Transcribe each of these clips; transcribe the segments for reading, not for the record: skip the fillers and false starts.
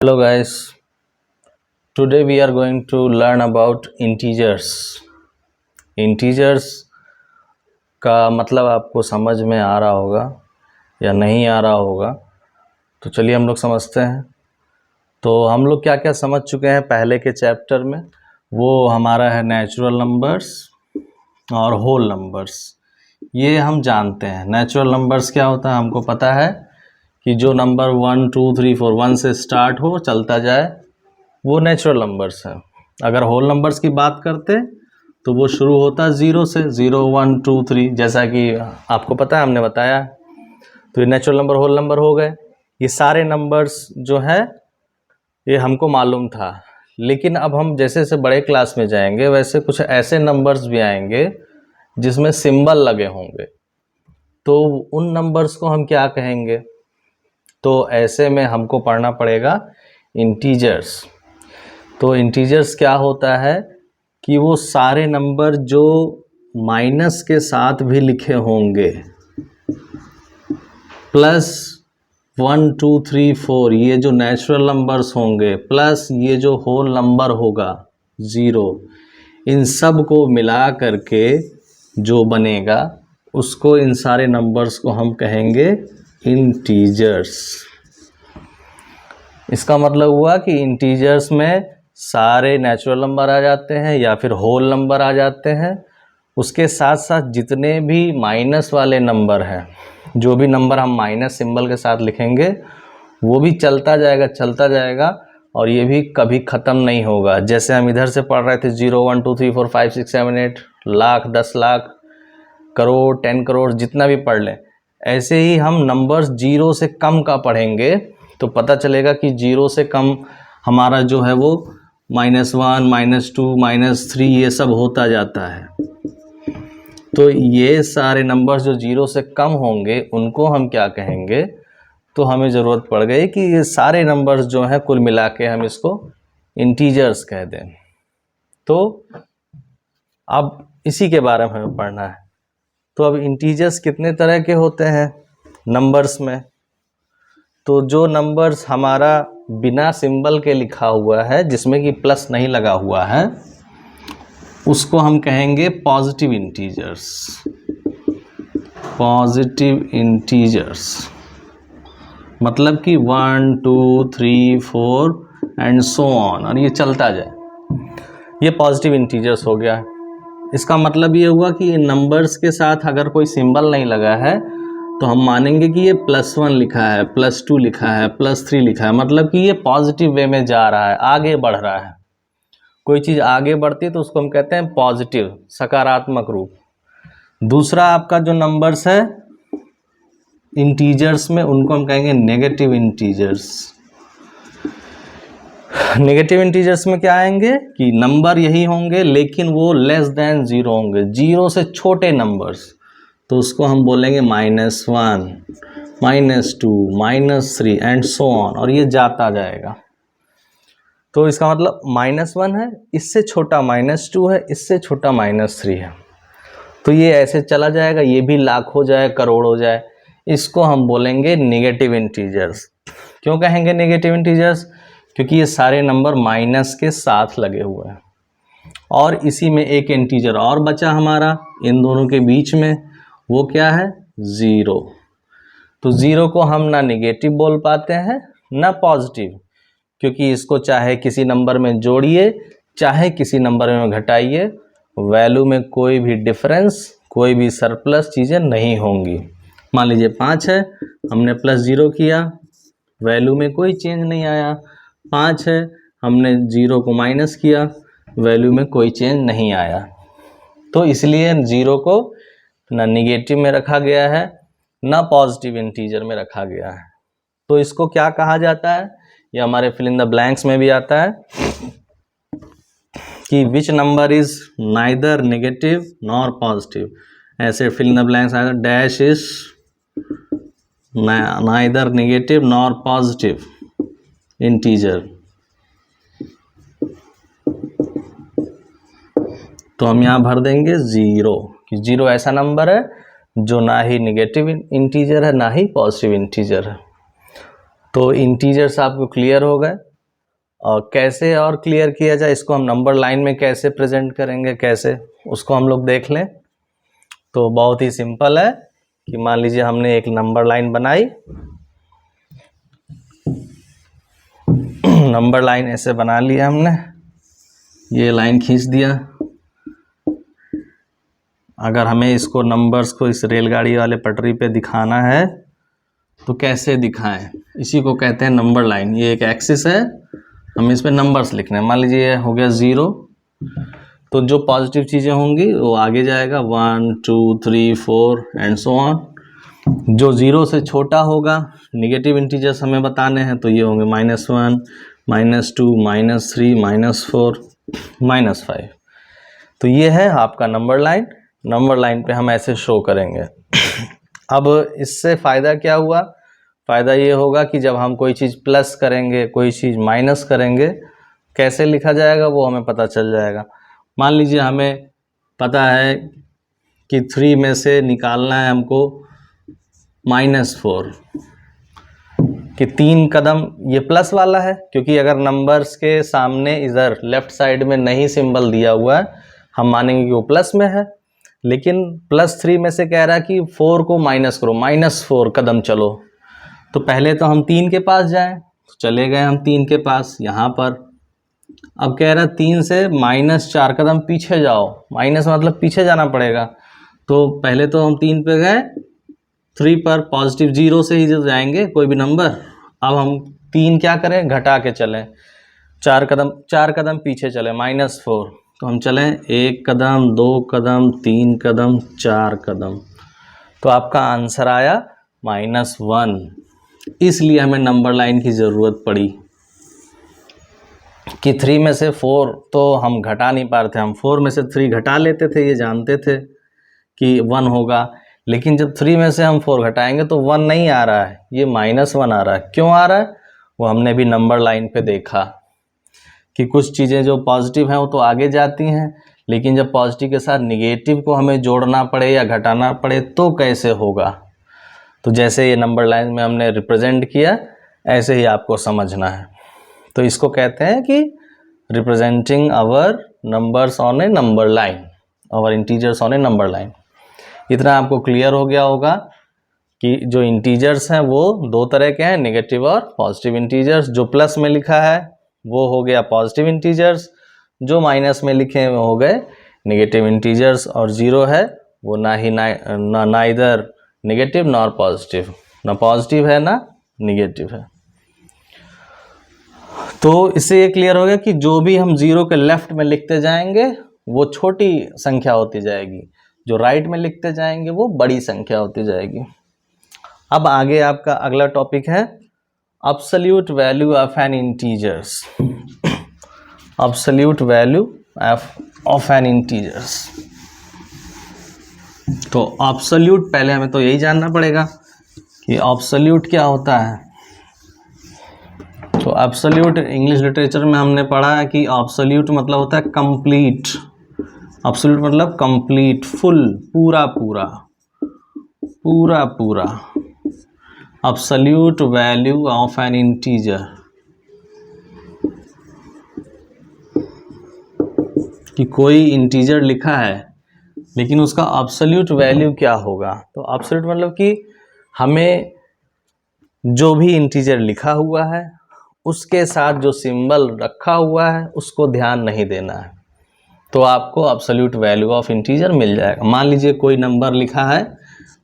Hello guys, today we are going to learn about integers. Integers का मतलब आपको समझ में आ रहा होगा या नहीं आ रहा होगा, तो चलिए हम लोग समझते हैं। तो हम लोग क्या क्या समझ चुके हैं पहले के चैप्टर में, वो हमारा है नेचुरल नंबर्स और होल नंबर्स। ये हम जानते हैं। नेचुरल नंबर्स क्या होता है हमको पता है कि जो नंबर 1 2 3 4 1 से स्टार्ट हो चलता जाए वो नेचुरल नंबर्स है। अगर होल नंबर्स की बात करते तो वो शुरू होता है 0 से, 0 1 2 3, जैसा कि आपको पता है, हमने बताया। तो ये नेचुरल नंबर होल नंबर हो गए। ये सारे नंबर्स जो है ये हमको मालूम था, लेकिन अब हम जैसे जैसे बड़े क्लास में जाएंगे वैसे कुछ ऐसे नंबर्स भी आएंगे जिसमें सिंबल लगे होंगे, तो उन नंबर्स को हम क्या कहेंगे? तो ऐसे में हमको पढ़ना पड़ेगा इंटीजर्स। तो इंटीजर्स क्या होता है कि वो सारे नंबर जो माइनस के साथ भी लिखे होंगे, प्लस 1 2 3 4 ये जो नेचुरल नंबर्स होंगे, प्लस ये जो होल नंबर होगा 0, इन सब को मिला करके जो बनेगा उसको, इन सारे नंबर्स को हम कहेंगे इंटीजर्स। इसका मतलब हुआ कि इंटीजर्स में सारे नेचुरल नंबर आ जाते हैं या फिर होल नंबर आ जाते हैं। उसके साथ साथ जितने भी माइनस वाले नंबर हैं, जो भी नंबर हम माइनस सिंबल के साथ लिखेंगे वो भी चलता जाएगा और ये भी कभी ख़त्म नहीं होगा। जैसे हम इधर से पढ़ रहे थे 0 1 2 3 4 5 6 7 8 लाख, 10 लाख, करोड़, 10 करोड़, जितना भी पढ़ लें, ऐसे ही हम नंबर्स 0 से कम का पढ़ेंगे तो पता चलेगा कि 0 से कम हमारा जो है वो -1 -2 -3 ये सब होता जाता है। तो ये सारे नंबर्स जो 0 से कम होंगे उनको हम क्या कहेंगे? तो हमें ज़रूरत पड़ गई कि ये सारे नंबर्स जो हैं कुल मिला के हम इसको इंटीजर्स कह दें। तो अब इसी के बारे में हमें पढ़ना है। तो अब इंटीजर्स कितने तरह के होते हैं नंबर्स में? तो जो नंबर्स हमारा बिना सिंबल के लिखा हुआ है, जिसमें कि प्लस नहीं लगा हुआ है, उसको हम कहेंगे पॉजिटिव इंटीजर्स। पॉजिटिव इंटीजर्स मतलब कि 1 2 3 4 एंड सो ऑन, और ये चलता जाए, ये पॉजिटिव इंटीजर्स हो गया। इसका मतलब ये हुआ कि नंबर्स के साथ अगर कोई सिंबल नहीं लगा है तो हम मानेंगे कि ये +1 लिखा है, +2 लिखा है, +3 लिखा है, मतलब कि ये पॉजिटिव वे में जा रहा है, आगे बढ़ रहा है। कोई चीज़ आगे बढ़ती है तो उसको हम कहते हैं पॉजिटिव, सकारात्मक रूप। दूसरा आपका जो नंबर्स है इंटीजर्स में, उनको हम कहेंगे नेगेटिव इंटीजर्स। नेगेटिव इंटीजर्स में क्या आएंगे कि नंबर यही होंगे लेकिन वो लेस देन 0 होंगे, 0 से छोटे नंबर्स, तो उसको हम बोलेंगे -1 -2 -3 एंड सो ऑन, और ये जाता जाएगा। तो इसका मतलब -1 है, इससे छोटा -2 है, इससे छोटा -3 है, तो ये ऐसे चला जाएगा, ये भी लाख हो जाए, करोड़ हो जाए, इसको हम बोलेंगे नेगेटिव इंटीजर्स। क्यों कहेंगे नेगेटिव इंटीजर्स? क्योंकि ये सारे नंबर माइनस के साथ लगे हुए हैं। और इसी में एक इंटीजर और बचा हमारा इन दोनों के बीच में, वो क्या है? 0। तो 0 को हम ना नेगेटिव बोल पाते हैं ना पॉजिटिव, क्योंकि इसको चाहे किसी नंबर में जोड़िए चाहे किसी नंबर में घटाइए, वैल्यू में कोई भी डिफरेंस, कोई भी सरप्लस चीज़ें नहीं होंगी। मान लीजिए 5 है, हमने +0 किया, वैल्यू में कोई चेंज नहीं आया। 5 है, हमने 0 को माइनस किया, वैल्यू में कोई चेंज नहीं आया। तो इसलिए 0 को ना निगेटिव में रखा गया है ना पॉजिटिव इंटीजर में रखा गया है। तो इसको क्या कहा जाता है? ये हमारे फिल इन द ब्लैंक्स में भी आता है कि which number is neither negative nor positive. ऐसे फिल इन द ब्लैंक्स आएगा, dash is neither negative nor positive integer. तो हम यहाँ भर देंगे 0, कि 0 ऐसा नंबर है जो ना ही नेगेटिव इंटीजर है ना ही पॉजिटिव इंटीजर है। तो इंटीजर्स आपको क्लियर हो गए। कैसे और क्लियर किया जाए, इसको हम नंबर लाइन में कैसे प्रेजेंट करेंगे, कैसे, उसको हम लोग देख लें। तो बहुत ही सिंपल है कि मान लीजिए हमने एक नंबर लाइन बनाई, नंबर लाइन ऐसे बना लिया हमने, ये लाइन खींच दिया। अगर हमें इसको नंबर्स को इस रेलगाड़ी वाले पटरी पे दिखाना है तो कैसे दिखाएं, इसी को कहते हैं नंबर लाइन। ये एक एक्सिस है, हम इस पे नंबर्स लिखने हैं। मान लीजिए ये हो गया 0, तो जो पॉजिटिव चीज़ें होंगी वो आगे जाएगा, 1 2 3 4 एंड सो ऑन। जो 0 से छोटा होगा, निगेटिव इंटीजर्स हमें बताने हैं, तो ये होंगे -1 -2 -3 -4 -5। तो ये है आपका नंबर लाइन। नंबर लाइन पे हम ऐसे शो करेंगे। अब इससे फ़ायदा क्या हुआ? फ़ायदा ये होगा कि जब हम कोई चीज़ प्लस करेंगे, कोई चीज़ माइनस करेंगे, कैसे लिखा जाएगा वो हमें पता चल जाएगा। मान लीजिए हमें पता है कि 3 में से निकालना है हमको -4, कि 3 कदम, ये प्लस वाला है, क्योंकि अगर नंबर्स के सामने इधर लेफ्ट साइड में नहीं सिंबल दिया हुआ है, हम मानेंगे कि वो प्लस में है। लेकिन +3 में से कह रहा है कि 4 को माइनस करो, -4 कदम चलो। तो पहले तो हम 3 के पास जाएं, तो चले गए हम 3 के पास यहाँ पर। अब कह रहा है 3 से -4 कदम पीछे जाओ, माइनस मतलब पीछे जाना पड़ेगा। तो पहले तो हम 3 पे गए, 3 पर पॉजिटिव 0 से ही जो जाएंगे कोई भी नंबर। अब हम 3 क्या करें, घटा के चलें, 4 कदम पीछे चले, -4। तो हम चलें 1 कदम, 2 कदम, 3 कदम, 4 कदम। तो आपका आंसर आया -1। इसलिए हमें नंबर लाइन की ज़रूरत पड़ी कि 3 में से 4 तो हम घटा नहीं पा रहे थे। हम 4 में से 3 घटा लेते थे, ये जानते थे कि 1 होगा। लेकिन जब 3 में से हम 4 घटाएंगे तो 1 नहीं आ रहा है, ये -1 आ रहा है। क्यों आ रहा है? वो हमने भी नंबर लाइन पे देखा कि कुछ चीज़ें जो पॉजिटिव हैं वो तो आगे जाती हैं, लेकिन जब पॉजिटिव के साथ निगेटिव को हमें जोड़ना पड़े या घटाना पड़े तो कैसे होगा। तो जैसे ये नंबर लाइन में हमने रिप्रेजेंट किया, ऐसे ही आपको समझना है। तो इसको कहते हैं कि representing our numbers on a number line, our integers on a number line. इतना आपको क्लियर हो गया होगा कि जो इंटीजर्स हैं वो 2 तरह के हैं, नेगेटिव और पॉजिटिव इंटीजर्स। जो प्लस में लिखा है वो हो गया पॉजिटिव इंटीजर्स, जो माइनस में लिखे हैं वो हो गए नेगेटिव इंटीजर्स। और 0 है वो ना इधर नेगेटिव नॉर पॉजिटिव, ना पॉजिटिव है ना नेगेटिव है। तो इससे ये क्लियर हो गया कि जो भी हम 0 के लेफ्ट में लिखते जाएंगे वो छोटी संख्या होती जाएगी, जो राइट में लिखते जाएंगे वो बड़ी संख्या होती जाएगी। अब आगे आपका अगला टॉपिक है absolute value of an integers। absolute value of an integers। तो absolute पहले हमें तो यही जानना पड़ेगा कि absolute क्या होता है। तो absolute इंग्लिश लिटरेचर में हमने पढ़ा है कि absolute मतलब होता है कंप्लीट। absolute मतलब कंप्लीट, फुल, पूरा पूरा, पूरा पूरा। absolute value of an integer, कि कोई इंटीजर लिखा है लेकिन उसका absolute वैल्यू क्या होगा। तो absolute मतलब कि हमें जो भी इंटीजर लिखा हुआ है उसके साथ जो सिंबल रखा हुआ है उसको ध्यान नहीं देना है, तो आपको absolute वैल्यू ऑफ इंटीजर मिल जाएगा। मान लीजिए कोई नंबर लिखा है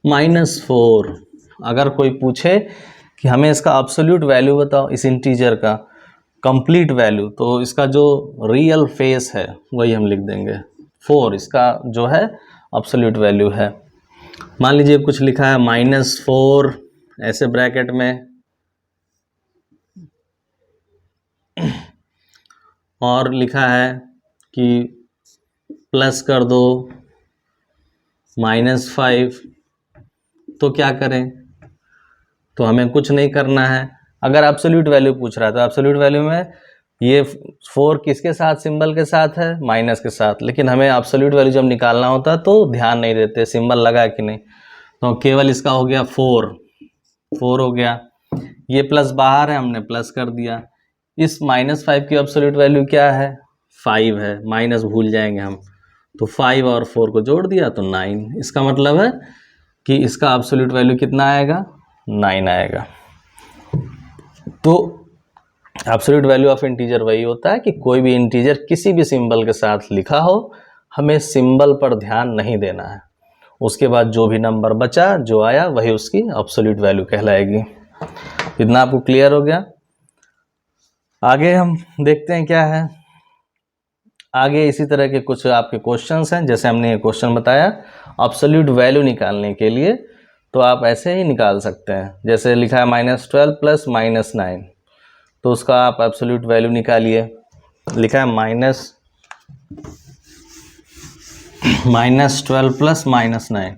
-4, अगर कोई पूछे कि हमें इसका absolute वैल्यू बताओ, इस इंटीजर का कंप्लीट वैल्यू, तो इसका जो रियल फेस है वही हम लिख देंगे 4, इसका जो है absolute वैल्यू है। मान लीजिए कुछ लिखा है -4 ऐसे ब्रैकेट में, और लिखा है कि प्लस कर दो -5, तो क्या करें? तो हमें कुछ नहीं करना है। अगर एब्सोल्यूट वैल्यू पूछ रहा है तो एब्सोल्यूट वैल्यू में ये 4 किसके साथ, सिंबल के साथ है, माइनस के साथ। लेकिन हमें एब्सोल्यूट वैल्यू जब निकालना होता है तो ध्यान नहीं देते सिंबल लगा है कि नहीं, तो केवल इसका हो गया 4 हो गया। ये प्लस बाहर है, हमने प्लस कर दिया। इस -5 की एब्सोल्यूट वैल्यू क्या है, 5 है, माइनस भूल जाएंगे हम, तो 5 और 4 को जोड़ दिया तो 9। इसका मतलब है कि इसका एब्सोल्यूट वैल्यू कितना आएगा, 9 आएगा। तो एब्सोल्यूट वैल्यू ऑफ इंटीजर वही होता है कि कोई भी इंटीजर किसी भी सिंबल के साथ लिखा हो, हमें सिंबल पर ध्यान नहीं देना है, उसके बाद जो भी नंबर बचा, जो आया, वही उसकी एब्सोल्यूट वैल्यू कहलाएगी। इतना आपको क्लियर हो गया। आगे हम देखते हैं क्या है। आगे इसी तरह के कुछ आपके क्वेश्चंस हैं, जैसे हमने ये क्वेश्चन बताया एब्सोल्यूट वैल्यू निकालने के लिए, तो आप ऐसे ही निकाल सकते हैं। जैसे लिखा है -12 प्लस -9, तो उसका आप एब्सोल्यूट वैल्यू निकालिए। लिखा है -12 प्लस -9,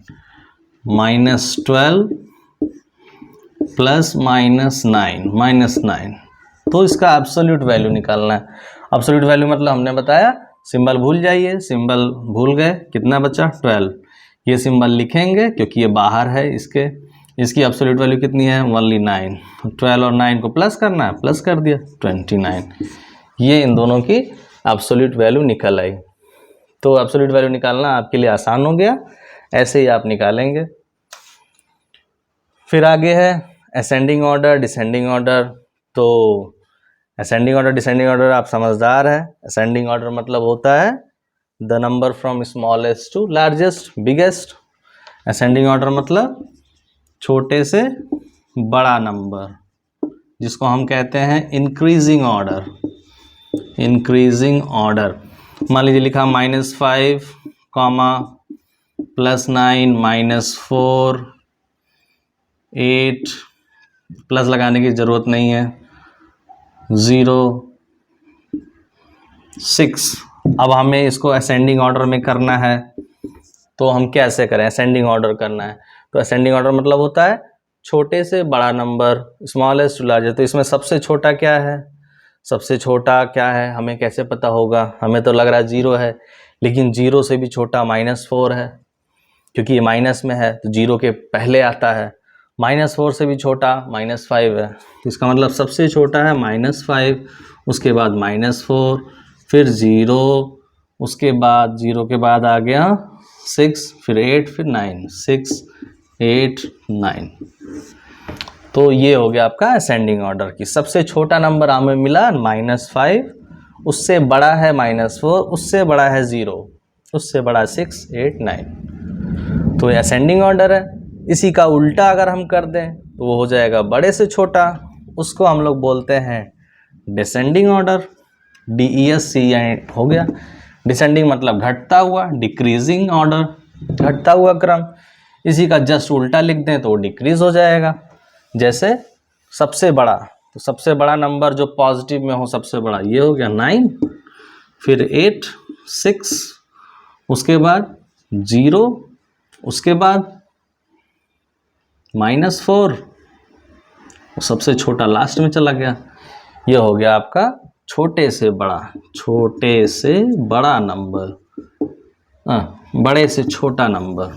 -12 प्लस -9, तो इसका एब्सोल्यूट वैल्यू निकालना है। एब्सोल्यूट वैल्यू मतलब हमने बताया सिंबल भूल जाइए, सिंबल भूल गए, कितना बचा 12, ये सिंबल लिखेंगे क्योंकि ये बाहर है इसकी एब्सोल्यूट वैल्यू कितनी है, ओनली 9, 12 और 9 को प्लस करना है, प्लस कर दिया 29, ये इन दोनों की एब्सोल्यूट वैल्यू निकल आई। तो एब्सोल्यूट वैल्यू निकालना आपके लिए आसान हो गया, ऐसे ही आप निकालेंगे। फिर आगे है असेंडिंग ऑर्डर, डिसेंडिंग ऑर्डर। तो असेंडिंग ऑर्डर, डिसेंडिंग ऑर्डर आप समझदार है। असेंडिंग ऑर्डर मतलब होता है the number from smallest to largest, biggest. Ascending order मतलब छोटे से बड़ा नंबर, जिसको हम कहते हैं इंक्रीजिंग ऑर्डर। इंक्रीजिंग ऑर्डर, मान लीजिए लिखा -5, +9, -4, 8, प्लस लगाने की ज़रूरत नहीं है, 0, 6। अब हमें इसको असेंडिंग ऑर्डर में करना है, तो हम कैसे करें, असेंडिंग ऑर्डर करना है। तो असेंडिंग ऑर्डर मतलब होता है छोटे से बड़ा नंबर, स्मॉलेस्ट टू लार्जेस्ट। तो इसमें सबसे छोटा क्या है, सबसे छोटा क्या है हमें कैसे पता होगा, हमें तो लग रहा है 0 है, लेकिन 0 से भी छोटा -4 है, क्योंकि ये माइनस में है तो 0 के पहले आता है। -4 से भी छोटा -5 है, तो इसका मतलब सबसे छोटा है -5, उसके बाद -4, फिर 0, उसके बाद 0 के बाद आ गया 6, फिर 8, फिर 9, 6, 8, 9। तो ये हो गया आपका असेंडिंग ऑर्डर की। सबसे छोटा नंबर हमें मिला -5, उससे बड़ा है -4, उससे बड़ा है 0, उससे बड़ा 6, 8, 9। तो ये असेंडिंग ऑर्डर है। इसी का उल्टा अगर हम कर दें तो वो हो जाएगा बड़े से छोटा, उसको हम लोग बोलते हैं डिसेंडिंग ऑर्डर। DESC हो गया। डिसेंडिंग मतलब घटता हुआ, डिक्रीजिंग ऑर्डर, घटता हुआ क्रम। इसी का जस्ट उल्टा लिख दें तो डिक्रीज हो जाएगा। जैसे सबसे बड़ा, तो सबसे बड़ा नंबर जो पॉजिटिव में हो सबसे बड़ा, ये हो गया 9, फिर 8, 6, उसके बाद 0, उसके बाद -4, सबसे छोटा लास्ट में चला गया। ये हो गया आपका छोटे से बड़ा, छोटे से बड़ा नंबर, बड़े से छोटा नंबर,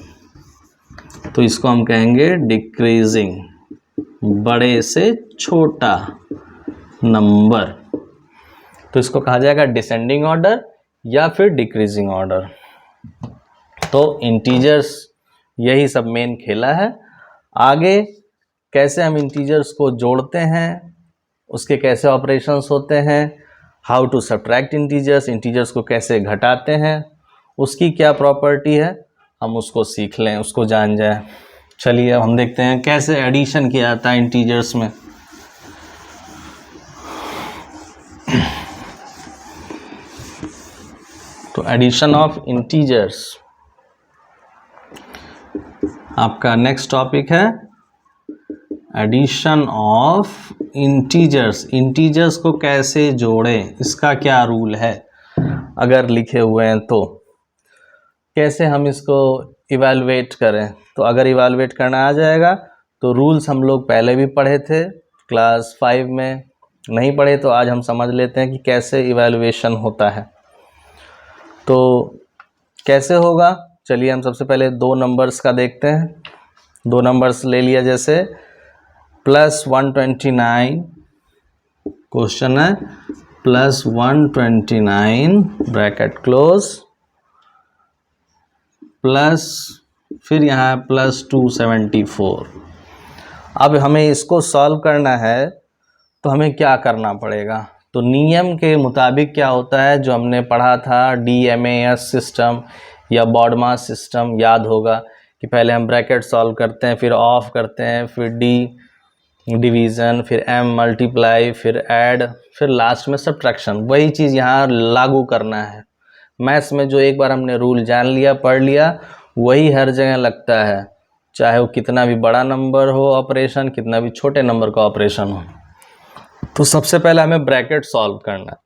तो इसको हम कहेंगे डिक्रीजिंग, बड़े से छोटा नंबर। तो इसको कहा जाएगा डिसेंडिंग ऑर्डर या फिर डिक्रीजिंग ऑर्डर। तो इंटीजर्स यही सब मेन खेला है। आगे कैसे हम इंटीजर्स को जोड़ते हैं, उसके कैसे ऑपरेशंस होते हैं, how to subtract integers, integers को कैसे घटाते हैं, उसकी क्या प्रॉपर्टी है, हम उसको सीख लें, उसको जान जाए। चलिए अब हम देखते हैं कैसे एडिशन किया जाता है इंटीजर्स में। तो एडिशन ऑफ इंटीजर्स आपका नेक्स्ट टॉपिक है, एडिशन ऑफ इंटीजर्स। इंटीजर्स को कैसे जोड़ें, इसका क्या रूल है, अगर लिखे हुए हैं तो कैसे हम इसको इवैल्यूएट करें। तो अगर इवैल्यूएट करना आ जाएगा तो रूल्स हम लोग पहले भी पढ़े थे क्लास 5 में, नहीं पढ़े तो आज हम समझ लेते हैं कि कैसे इवैल्यूएशन होता है। तो कैसे होगा, चलिए हम सबसे पहले दो नंबर्स का देखते हैं। दो नंबर्स ले लिया, जैसे +129 क्वेश्चन है प्लस 129 ब्रैकेट क्लोज प्लस फिर यहाँ प्लस 274। अब हमें इसको सॉल्व करना है तो हमें क्या करना पड़ेगा? तो नियम के मुताबिक क्या होता है, जो हमने पढ़ा था DMAS सिस्टम या बॉडमास सिस्टम, याद होगा कि पहले हम ब्रैकेट सॉल्व करते हैं, फिर ऑफ करते हैं, फिर D डिवीज़न, फिर M मल्टीप्लाई, फिर ऐड, फिर लास्ट में सब्ट्रैक्शन। वही चीज़ यहाँ लागू करना है। मैथ्स में जो एक बार हमने रूल जान लिया, पढ़ लिया, वही हर जगह लगता है, चाहे वो कितना भी बड़ा नंबर हो ऑपरेशन, कितना भी छोटे नंबर का ऑपरेशन हो। तो सबसे पहले हमें ब्रैकेट सॉल्व करना है।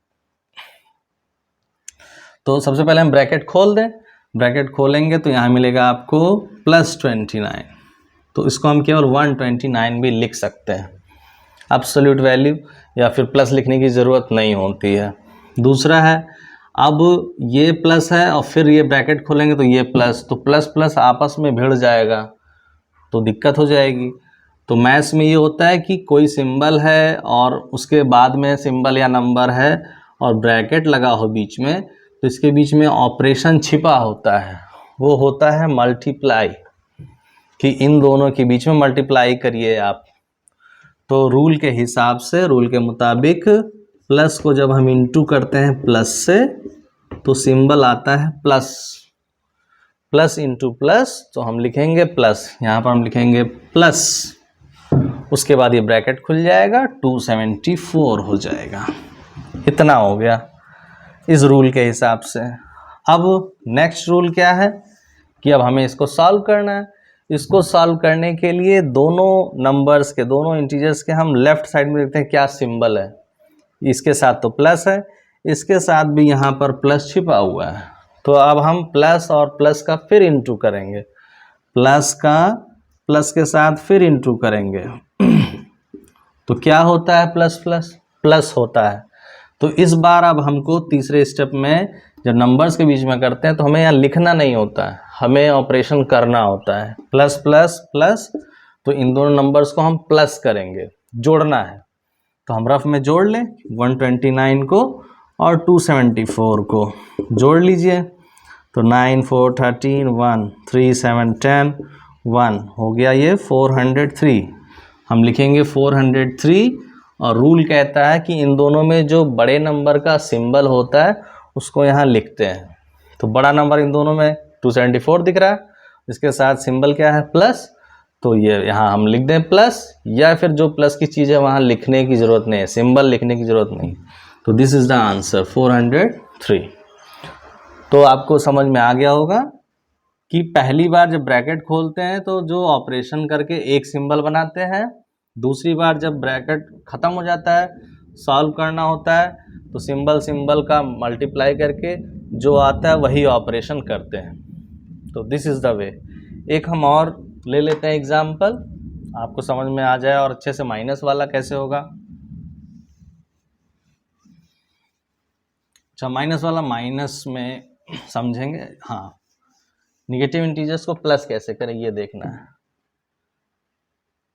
तो सबसे पहले हम ब्रैकेट खोल दें। ब्रैकेट खोलेंगे तो यहाँ मिलेगा आपको प्लस 29। तो इसको हम केवल 129 भी लिख सकते हैं, एब्सोल्यूट वैल्यू, या फिर प्लस लिखने की ज़रूरत नहीं होती है। दूसरा है, अब ये प्लस है और फिर ये ब्रैकेट खोलेंगे तो ये प्लस, तो प्लस प्लस आपस में भिड़ जाएगा तो दिक्कत हो जाएगी। तो मैथ्स में ये होता है कि कोई सिंबल है और उसके बाद में सिंबल या नंबर है और ब्रैकेट लगा हो बीच में, तो इसके बीच में ऑपरेशन छिपा होता है, वो होता है मल्टीप्लाई, कि इन दोनों के बीच में मल्टीप्लाई करिए आप। तो रूल के हिसाब से, रूल के मुताबिक प्लस को जब हम इंटू करते हैं प्लस से, तो सिंबल आता है प्लस, प्लस इंटू प्लस, तो हम लिखेंगे प्लस, यहाँ पर हम लिखेंगे प्लस, उसके बाद ये ब्रैकेट खुल जाएगा, 274 हो जाएगा। इतना हो गया इस रूल के हिसाब से। अब नेक्स्ट रूल क्या है कि अब हमें इसको सॉल्व करना है। इसको सॉल्व करने के लिए दोनों नंबर्स के, दोनों इंटीजर्स के हम लेफ्ट साइड में देखते हैं क्या सिंबल है। इसके साथ तो प्लस है, इसके साथ भी यहाँ पर प्लस छिपा हुआ है। तो अब हम प्लस और प्लस का फिर इंटू करेंगे, प्लस का प्लस के साथ फिर इंटू करेंगे तो क्या होता है, प्लस प्लस प्लस होता है। तो इस बार अब हमको तीसरे स्टेप में जब नंबर्स के बीच में करते हैं तो हमें यहाँ लिखना नहीं होता है, हमें ऑपरेशन करना होता है, प्लस प्लस प्लस। तो इन दोनों नंबर्स को हम प्लस करेंगे, जोड़ना है। तो हम रफ में जोड़ लें 129 को और 274 को जोड़ लीजिए। तो 9 4 13 1 3 7 10 1 हो गया, ये 403। हम लिखेंगे 403 और रूल कहता है कि इन दोनों में जो बड़े नंबर का सिंबल होता है उसको यहाँ लिखते हैं। तो बड़ा नंबर इन दोनों में 274 दिख रहा है, इसके साथ सिंबल क्या है, प्लस, तो ये यहाँ हम लिख दें प्लस, या फिर जो प्लस की चीज़ है वहाँ लिखने की ज़रूरत नहीं है, सिंबल लिखने की ज़रूरत नहीं। तो दिस इज़ द आंसर 403। तो आपको समझ में आ गया होगा कि पहली बार जब ब्रैकेट खोलते हैं तो जो ऑपरेशन करके एक सिंबल बनाते हैं, दूसरी बार जब ब्रैकेट ख़त्म हो जाता है, सॉल्व करना होता है, तो सिंबल सिंबल का मल्टीप्लाई करके जो आता है वही ऑपरेशन करते हैं। तो दिस इज़ द वे। एक हम और ले लेते हैं एग्जाम्पल, आपको समझ में आ जाए और अच्छे से माइनस वाला कैसे होगा। अच्छा, माइनस वाला माइनस में समझेंगे। हाँ, निगेटिव इंटीजर्स को प्लस कैसे करें ये देखना है।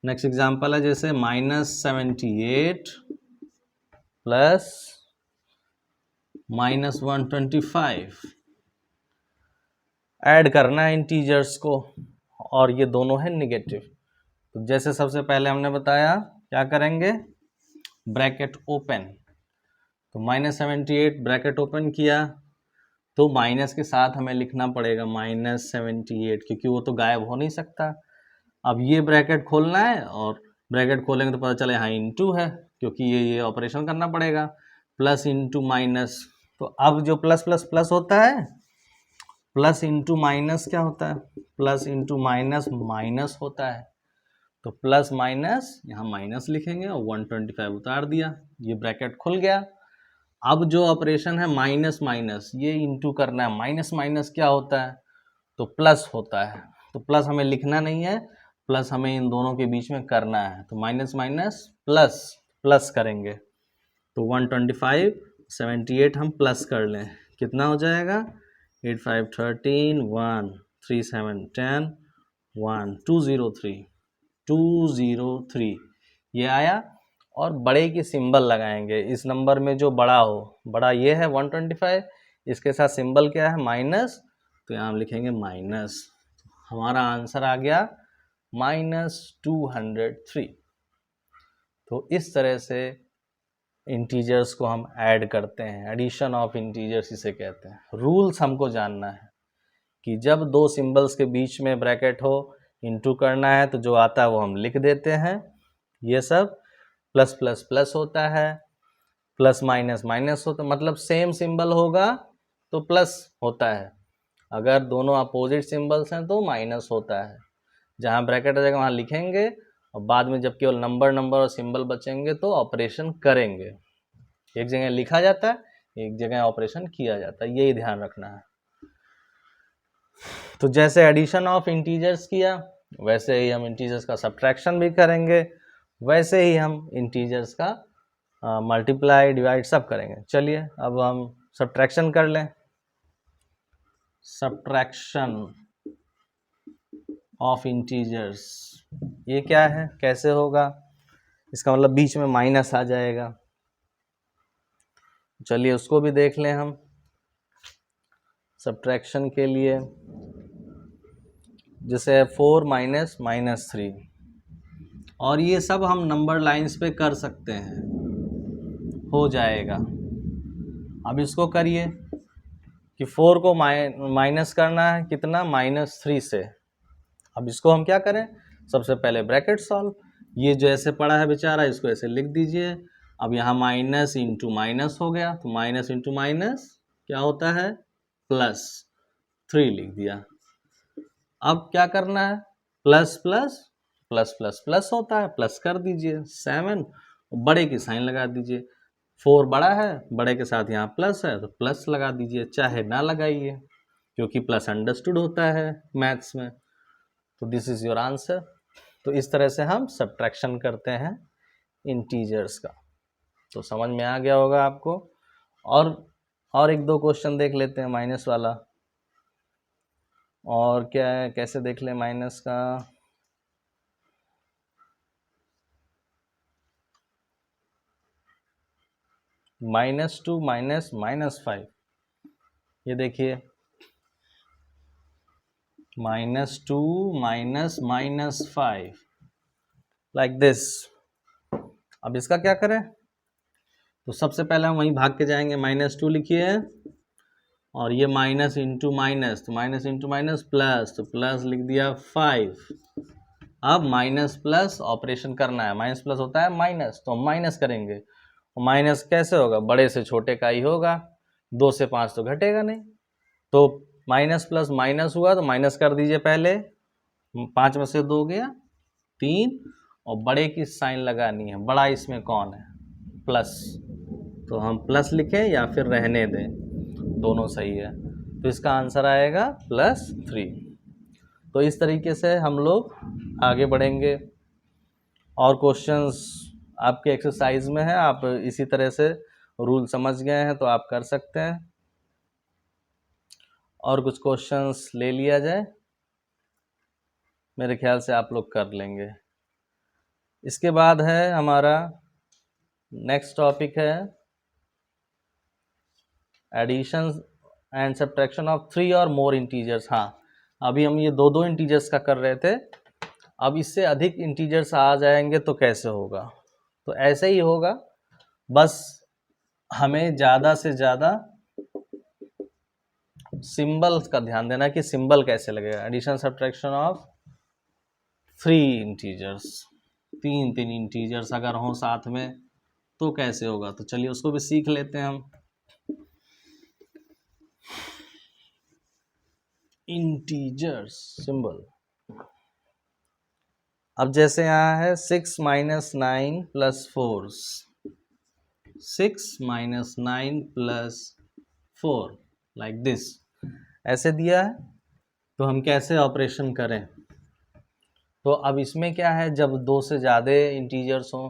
नेक्स्ट एग्जाम्पल है जैसे -78 प्लस -125। ऐड करना है इंटीजर्स को और ये दोनों है निगेटिव। तो जैसे सबसे पहले हमने बताया क्या करेंगे, ब्रैकेट ओपन। तो -78 ब्रैकेट ओपन किया तो माइनस के साथ हमें लिखना पड़ेगा -78, क्योंकि वो तो गायब हो नहीं सकता। अब ये ब्रैकेट खोलना है और ब्रैकेट खोलेंगे तो पता चले यहाँ इंटू है, क्योंकि ये ऑपरेशन करना पड़ेगा, प्लस इंटू माइनस। तो अब जो प्लस प्लस प्लस होता है, प्लस इंटू माइनस क्या होता है, प्लस इंटू माइनस माइनस होता है। तो प्लस माइनस यहाँ माइनस लिखेंगे और 125 उतार दिया, ये ब्रैकेट खुल गया। अब जो ऑपरेशन है माइनस माइनस, ये इंटू करना है, माइनस माइनस क्या होता है, तो प्लस होता है। तो प्लस हमें लिखना नहीं है, प्लस हमें इन दोनों के बीच में करना है। तो माइनस माइनस प्लस, प्लस करेंगे तो 125 78 हम प्लस कर लें, कितना हो जाएगा 8 5 13 1 3 7 10 1 203 203 ये आया। और बड़े की सिंबल लगाएंगे। इस नंबर में जो बड़ा हो, बड़ा ये है 125, इसके साथ सिंबल क्या है माइनस, तो यहाँ हम लिखेंगे माइनस। हमारा आंसर आ गया -203। तो इस तरह से इंटीजर्स को हम ऐड करते हैं, एडिशन ऑफ इंटीजर्स इसे कहते हैं। रूल्स हमको जानना है कि जब दो सिंबल्स के बीच में ब्रैकेट हो, इंटू करना है, तो जो आता है वो हम लिख देते हैं। ये सब प्लस प्लस प्लस होता है, प्लस माइनस माइनस होता है, मतलब सेम सिंबल होगा तो प्लस होता है, अगर दोनों अपोजिट सिंबल्स हैं तो माइनस होता है। जहाँ ब्रैकेट आ जाएगा वहाँ लिखेंगे, और बाद में जब केवल नंबर नंबर और सिंबल बचेंगे तो ऑपरेशन करेंगे। एक जगह लिखा जाता है, एक जगह ऑपरेशन किया जाता है, यही ध्यान रखना है। तो जैसे एडिशन ऑफ इंटीजर्स किया, वैसे ही हम इंटीजर्स का सब्ट्रैक्शन भी करेंगे, वैसे ही हम इंटीजर्स का मल्टीप्लाई डिवाइड सब करेंगे। चलिए अब हम सब्ट्रैक्शन कर लें। सब्ट्रैक्शन ऑफ इंटीजर्स, ये क्या है, कैसे होगा? इसका मतलब बीच में माइनस आ जाएगा। चलिए उसको भी देख लें हम। सब्ट्रैक्शन के लिए जैसे 4 माइनस -3, और ये सब हम नंबर लाइंस पे कर सकते हैं, हो जाएगा। अब इसको करिए कि 4 को माइनस करना है कितना, -3 से। अब इसको हम क्या करें, सबसे पहले ब्रैकेट सॉल्व। ये जो ऐसे पड़ा है बेचारा, इसको ऐसे लिख दीजिए। अब यहाँ माइनस इंटू माइनस हो गया, तो माइनस इंटू माइनस क्या होता है, +3 लिख दिया। अब क्या करना है, plus plus plus plus plus होता है, प्लस कर दीजिए 7, बड़े की साइन लगा दीजिए। 4 बड़ा है, बड़े के साथ यहाँ प्लस है तो प्लस लगा दीजिए, चाहे ना लगाइए क्योंकि प्लस अंडरस्टूड होता है मैथ्स में। तो दिस इज योर आंसर। तो इस तरह से हम सब्ट्रैक्शन करते हैं इंटीजर्स का। तो समझ में आ गया होगा आपको। और एक दो क्वेश्चन देख लेते हैं माइनस वाला। और क्या है, कैसे देख लें माइनस का? -2 माइनस -5, ये देखिए -2 माइनस -5 लाइक दिस। अब इसका क्या करें, तो सबसे पहले हम वहीं भाग के जाएंगे, -2 लिखिए, और ये माइनस इंटू माइनस, तो माइनस इंटू माइनस प्लस, तो प्लस लिख दिया 5। अब माइनस प्लस ऑपरेशन करना है, माइनस प्लस होता है माइनस, तो हम माइनस करेंगे। माइनस कैसे होगा, बड़े से छोटे का ही होगा, 2 से 5 तो घटेगा नहीं। तो माइनस प्लस माइनस हुआ तो माइनस कर दीजिए पहले, 5 में से 2 गया 3, और बड़े की साइन लगानी है। बड़ा इसमें कौन है, प्लस, तो हम प्लस लिखें या फिर रहने दें, दोनों सही है। तो इसका आंसर आएगा +3। तो इस तरीके से हम लोग आगे बढ़ेंगे। और क्वेश्चंस आपके एक्सरसाइज में है, आप इसी तरह से रूल समझ गए हैं तो आप कर सकते हैं। और कुछ क्वेश्चंस ले लिया जाए, मेरे ख्याल से आप लोग कर लेंगे। इसके बाद है हमारा नेक्स्ट टॉपिक है एडिशन एंड सब्ट्रैक्शन ऑफ 3 और मोर इंटीजर्स। हाँ, अभी हम ये दो इंटीजर्स का कर रहे थे, अब इससे अधिक इंटीजर्स आ जाएंगे तो कैसे होगा? तो ऐसे ही होगा, बस हमें ज़्यादा से ज़्यादा सिंबल्स का ध्यान देना कि सिंबल कैसे लगेगा। Addition subtraction of 3 integers, 3 integers अगर हों साथ में तो कैसे होगा? तो चलिए उसको भी सीख लेते हैं हम। इंटीजर्स सिंबल, अब जैसे यहाँ है 6 minus 9 plus 4, 6 minus 9 plus 4 like this, ऐसे दिया है। तो हम कैसे ऑपरेशन करें? तो अब इसमें क्या है, जब 2 से ज़्यादा इंटीजर्स हों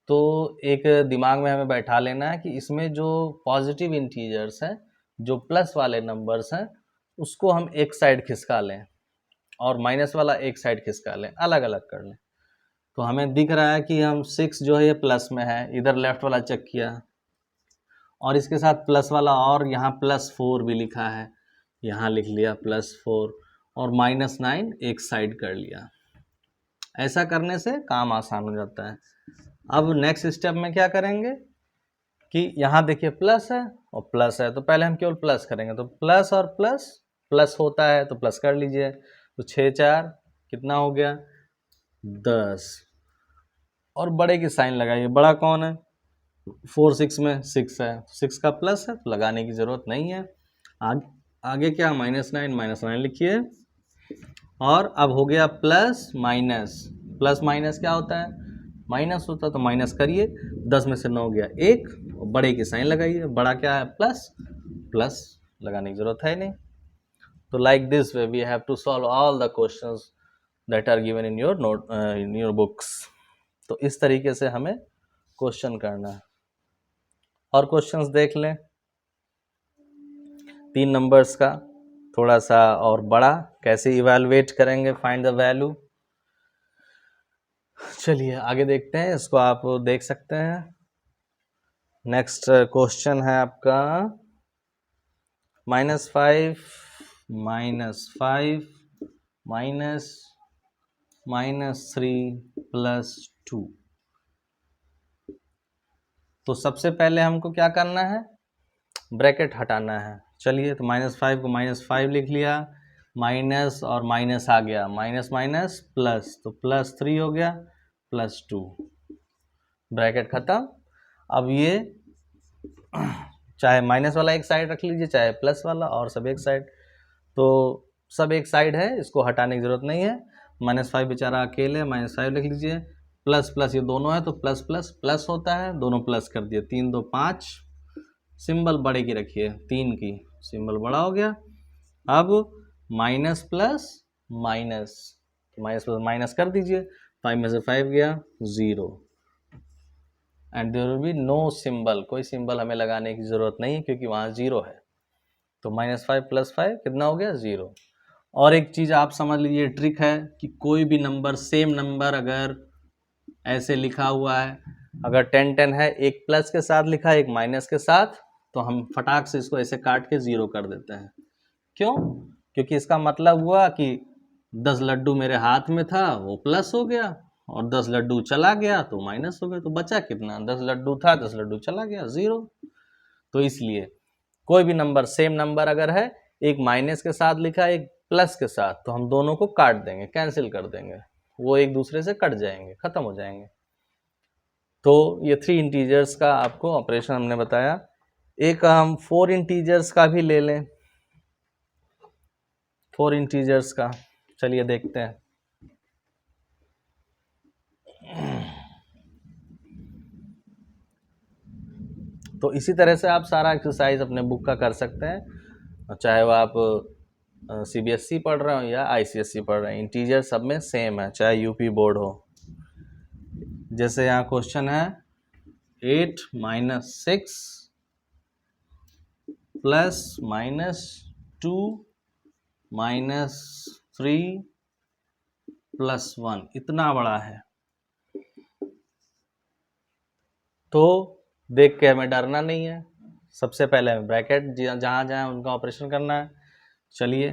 तो एक दिमाग में हमें बैठा लेना है कि इसमें जो पॉजिटिव इंटीजर्स हैं, जो प्लस वाले नंबर्स हैं, उसको हम एक साइड खिसका लें और माइनस वाला एक साइड खिसका लें, अलग अलग कर लें। तो हमें दिख रहा है कि हम 6 जो है ये प्लस में है, इधर लेफ्ट वाला चेक किया और इसके साथ प्लस वाला, और यहाँ +4 भी लिखा है, यहाँ लिख लिया +4 और -9 एक साइड कर लिया। ऐसा करने से काम आसान हो जाता है। अब नेक्स्ट स्टेप में क्या करेंगे कि यहाँ देखिए प्लस है और प्लस है, तो पहले हम केवल प्लस करेंगे, तो प्लस और प्लस प्लस होता है तो प्लस कर लीजिए। तो 6 4 कितना हो गया 10, और बड़े की साइन लगाइए। बड़ा कौन है 4 6 में 6 है, 6 का प्लस है तो लगाने की ज़रूरत नहीं है। आगे क्या -9 लिखिए। और अब हो गया प्लस माइनस, प्लस माइनस क्या होता है माइनस होता है, तो माइनस करिए। 10 में से 9 गया 1, और बड़े की साइन लगाइए। बड़ा क्या है प्लस, प्लस लगाने की जरूरत है नहीं। तो like this way we have to solve all the questions that are given in your note in your books. तो इस तरीके से हमें क्वेश्चन करना है। और क्वेश्चंस देख लें 3 नंबर्स का, थोड़ा सा और बड़ा, कैसे इवैल्यूएट करेंगे, फाइंड द वैल्यू। चलिए आगे देखते हैं, इसको आप देख सकते हैं। नेक्स्ट क्वेश्चन है आपका -5 -3 +2। तो सबसे पहले हमको क्या करना है, ब्रैकेट हटाना है। चलिए तो -5 को -5 लिख लिया, माइनस और माइनस आ गया, माइनस माइनस प्लस, तो +3 हो गया +2, ब्रैकेट खत्म। अब ये चाहे माइनस वाला एक साइड रख लीजिए, चाहे प्लस वाला, और सब एक साइड, तो सब एक साइड है, इसको हटाने की जरूरत नहीं है। -5 बेचारा अकेले, -5 लिख लीजिए। प्लस प्लस ये दोनों है तो प्लस प्लस प्लस होता है, दोनों प्लस कर दिए। 3 2 5, सिंबल बड़े की रखिए, 3 की सिंबल बड़ा हो गया। अब माइनस प्लस माइनस, तो माइनस प्लस माइनस कर दीजिए। 5 में से 5 गया 0, and there will be no symbol, कोई सिंबल हमें लगाने की ज़रूरत नहीं है क्योंकि वहाँ 0 है। तो -5 + 5 कितना हो गया 0। और एक चीज़ आप समझ लीजिए, ट्रिक है कि कोई भी नंबर, सेम नंबर अगर ऐसे लिखा हुआ है, अगर 10 10 है, एक प्लस के साथ लिखा है एक माइनस के साथ, तो हम फटाक से इसको ऐसे काट के 0 कर देते हैं। क्यों? क्योंकि इसका मतलब हुआ कि 10 लड्डू मेरे हाथ में था वो प्लस हो गया, और 10 लड्डू चला गया तो माइनस हो गया। तो बचा कितना, 10 लड्डू था, 10 लड्डू चला गया 0। तो इसलिए कोई भी नंबर, सेम नंबर अगर है, एक माइनस के साथ लिखा है एक प्लस के साथ, तो हम दोनों को काट देंगे, कैंसिल कर देंगे, वो एक दूसरे से कट जाएंगे, खत्म हो जाएंगे। तो ये 3 इंटीजर्स का आपको ऑपरेशन हमने बताया। एक हम 4 इंटीजर्स का भी ले लें, 4 इंटीजर्स का, चलिए देखते हैं। तो इसी तरह से आप सारा एक्सरसाइज अपने बुक का कर सकते हैं, चाहे वो आप CBSE पढ़ रहे हो या ICSE पढ़ रहे हैं, इंटीजर सब में सेम है, चाहे यूपी बोर्ड हो। जैसे यहाँ क्वेश्चन है 8 - 6 + -2 -3 +1, इतना बड़ा है। तो देख के हमें डरना नहीं है, सबसे पहले हमें ब्रैकेट जहाँ जहाँ उनका ऑपरेशन करना है। चलिए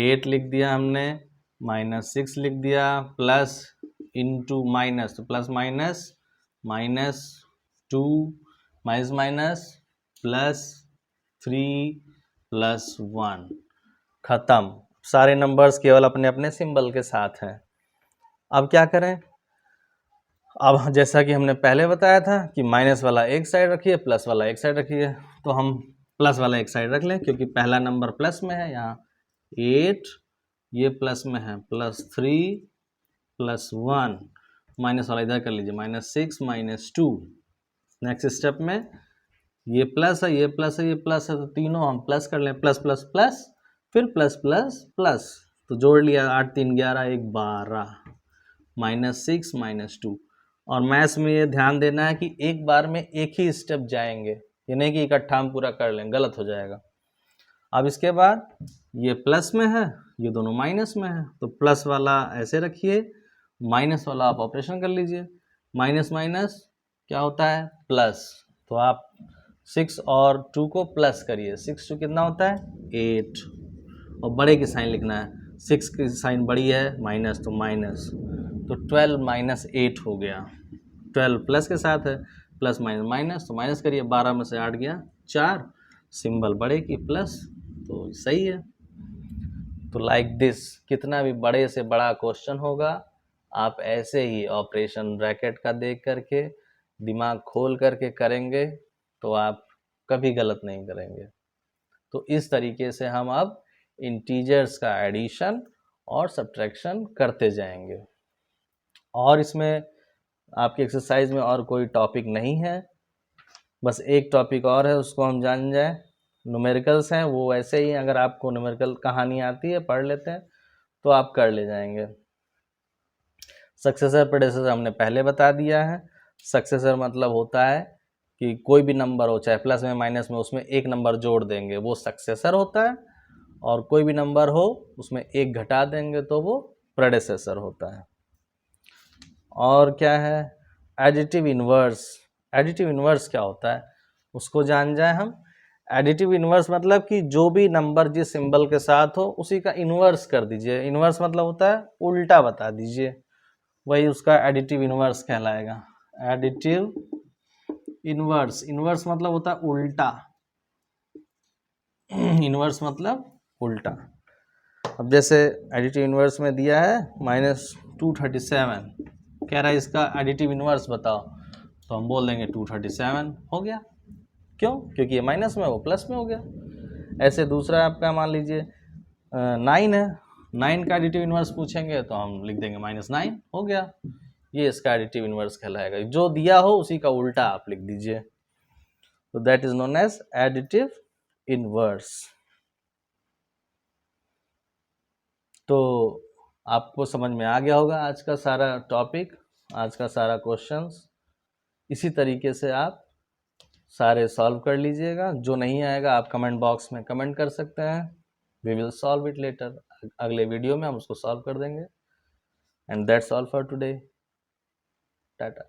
8 लिख दिया हमने, -6 लिख दिया, प्लस इंटू माइनस, तो प्लस माइनस -2 माइनस माइनस +3 +1, खत्म। सारे नंबर्स केवल अपने अपने सिंबल के साथ हैं। अब क्या करें, अब जैसा कि हमने पहले बताया था कि माइनस वाला एक साइड रखिए, प्लस वाला एक साइड रखिए, तो हम प्लस वाला एक साइड रख लें क्योंकि पहला नंबर प्लस में है। यहाँ 8 ये प्लस में है, +3 +1, माइनस वाला इधर कर लीजिए, -6 -2। नेक्स्ट स्टेप में ये प्लस है, ये प्लस है, ये प्लस है, तो तीनों हम प्लस कर लें, प्लस प्लस प्लस, फिर प्लस प्लस प्लस, तो जोड़ लिया, 8 3 11 1 12, -6 -2। और मैथ्स में ये ध्यान देना है कि एक बार में एक ही स्टेप जाएंगे, ये नहीं कि इकट्ठा हम पूरा कर लें, गलत हो जाएगा। अब इसके बाद ये प्लस में है, ये दोनों माइनस में है, तो प्लस वाला ऐसे रखिए माइनस वाला आप ऑपरेशन कर लीजिए, माइनस माइनस क्या होता है प्लस, तो आप 6 और 2 को प्लस करिए, 6 2 कितना होता है 8, और बड़े की साइन लिखना है, 6 की साइन बड़ी है माइनस तो माइनस, तो 12 माइनस 8 हो गया, 12 प्लस के साथ है, प्लस माइनस माइनस तो माइनस करिए, 12 में से 8 गया 4, सिंबल बड़े की प्लस, तो सही है। तो लाइक दिस, कितना भी बड़े से बड़ा क्वेश्चन होगा आप ऐसे ही ऑपरेशन ब्रैकेट का देख करके दिमाग खोल करके करेंगे तो आप कभी गलत नहीं करेंगे। तो इस तरीके से हम अब इंटीजर्स का एडिशन और सब्ट्रैक्शन करते जाएंगे। और इसमें आपकी एक्सरसाइज में और कोई टॉपिक नहीं है, बस एक टॉपिक और है, उसको हम जान जाए, न्यूमेरिकल्स हैं, वो वैसे ही अगर आपको न्यूमेरिकल कहानी आती है पढ़ लेते हैं तो आप कर ले जाएंगे। सक्सेसर प्रेडेसेसर हमने पहले बता दिया है। सक्सेसर मतलब होता है कि कोई भी नंबर हो, चाहे प्लस में माइनस में, उसमें एक नंबर जोड़ देंगे वो सक्सेसर होता है, और कोई भी नंबर हो उसमें एक घटा देंगे तो वो प्रेडेसेसर होता है। और क्या है एडिटिव इन्वर्स। एडिटिव इन्वर्स क्या होता है उसको जान जाए हम। एडिटिव इन्वर्स मतलब कि जो भी नंबर जिस सिंबल के साथ हो उसी का इन्वर्स कर दीजिए। इन्वर्स मतलब होता है उल्टा बता दीजिए, वही उसका एडिटिव इन्वर्स कहलाएगा। एडिटिव इन्वर्स, इन्वर्स मतलब होता है उल्टा, इन्वर्स मतलब उल्टा। अब जैसे एडिटिव इन्वर्स में दिया है -237, कह रहा है इसका एडिटिव इन्वर्स बताओ, तो हम बोल देंगे 237 हो गया। क्यों? क्योंकि ये माइनस में वो प्लस में हो गया। ऐसे दूसरा आपका मान लीजिए 9 है, 9 का एडिटिव इन्वर्स पूछेंगे तो हम लिख देंगे -9 हो गया। ये इसका एडिटिव इन्वर्स कहलाएगा, जो दिया हो उसी का उल्टा आप लिख दीजिए, तो that is known as additive inverse. तो आपको समझ में आ गया होगा आज का सारा टॉपिक, आज का सारा क्वेश्चंस। इसी तरीके से आप सारे सॉल्व कर लीजिएगा। जो नहीं आएगा आप कमेंट बॉक्स में कमेंट कर सकते हैं, we will solve it later. अगले वीडियो में हम उसको सॉल्व कर देंगे। And that's all for today, Tata.